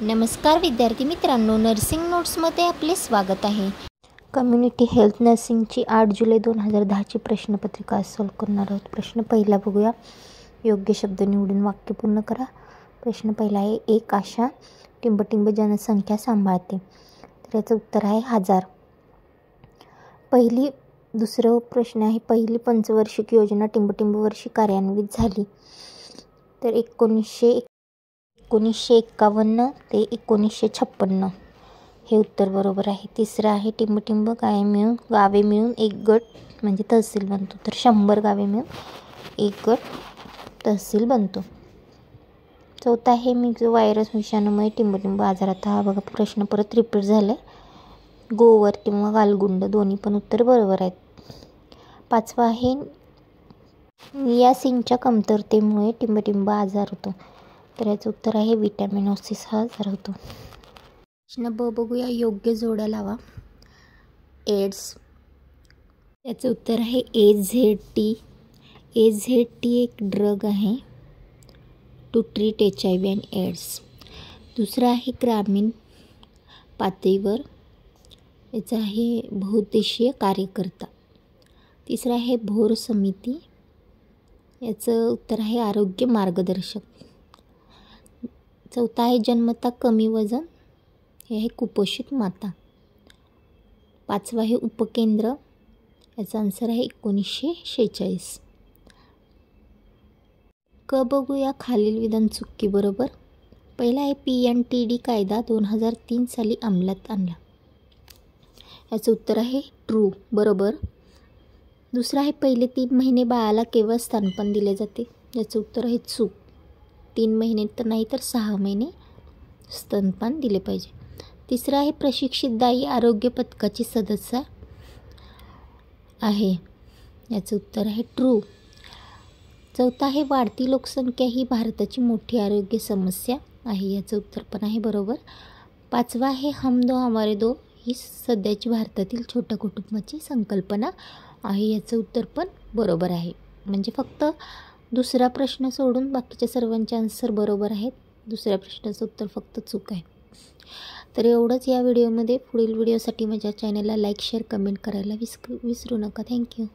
नमस्कार विद्यार्थी मित्रांनो, नर्सिंग नोट्समध्ये आपले स्वागत आहे। कम्युनिटी हेल्थ नर्सिंगची 8 जुलै 2010ची प्रश्नपत्रिका सॉल्व करणार आहोत। प्रश्न पहिला बघूया। योग्य शब्द निवडून वाक्य पूर्ण करा। प्रश्न पहिला आहे, एक आशा टिंबटिंब जनसंख्या सांभाळते, तर याचं उत्तर आहे 1000। दुसरं प्रश्न आहे, पहिली पंचवार्षिक योजना टिंबटिंब वर्षी कार्यान्वित झाली, तर 1951 ते 1956 हे उत्तर बरोबर आहे। तिसरं आहे, टिंबटिंब गावे मिळून एक गट म्हणजे तहसील बनतो, तर 100 गावे मिळून एक गट तहसील बनतो। चौथा आहे, व्हायरस विषाणूमुळे टिंबटिंब आजारात, हा बघा प्रश्न परत रिपीट झाला आहे। गोवर किंवा गालगुंड दोन्ही पण उत्तर बरोबर आहेत। पाचवा आहे, नियासिनच्या कमतरतेमुळे टिंबटिंब आजार होतो, तर याचं उत्तर आहे विटॅमिनोसिस हा आजार होतो। प्रश्न ब बघूया। योग्य जोड्या लावा। एड्स, याचं उत्तर आहे AZT। AZT एक ड्रग आहे to treat HIV and AIDS. दुसरं आहे ग्रामीण पातळीवर, याचं आहे बहुउद्देशीय कार्यकर्ता। तिसरं आहे भोर समिती, याचं उत्तर आहे आरोग्य मार्गदर्शक। चौथा आहे जन्मता कमी वजन, हे आहे कुपोषित माता। पाचवा आहे उपकेंद्र, याचा आन्सर आहे 1946। क बघूया। खालील विधान चुकी बरोबर। पहिला आहे, PNTD कायदा 2003 साली अंमलात आणला, याचं उत्तर आहे ट्रू बरोबर। दुसरा आहे, पहिले 3 महिने बाळाला केवळ स्तनपान दिले जाते, याचं उत्तर आहे चूक। 3 महिने तर नाही तर 6 महिने स्तनपान दिले पाहिजे। तिसरा आहे, प्रशिक्षित दाई आरोग्य पथकाची सदस्य आहे, याचं उत्तर आहे ट्रू। चौथा आहे, वाढती लोकसंख्या ही भारताची मोठी आरोग्य समस्या आहे, याचं उत्तर पण आहे बरोबर। पाचवा आहे, हम दो हमारे दो ही सध्याची भारतातील छोट्या कुटुंबाची संकल्पना आहे, याचं उत्तर पण बरोबर आहे। म्हणजे फक्त दुसरा प्रश्न सोडून बाकीच्या सर्वांचे आन्सर बरोबर आहेत, दुसऱ्या प्रश्नाचं उत्तर फक्त चूक आहे। तर एवढंच या व्हिडिओमध्ये। पुढील व्हिडिओसाठी माझ्या चॅनलला लाईक, शेअर, कमेंट करायला विसरू नका। थँक्यू।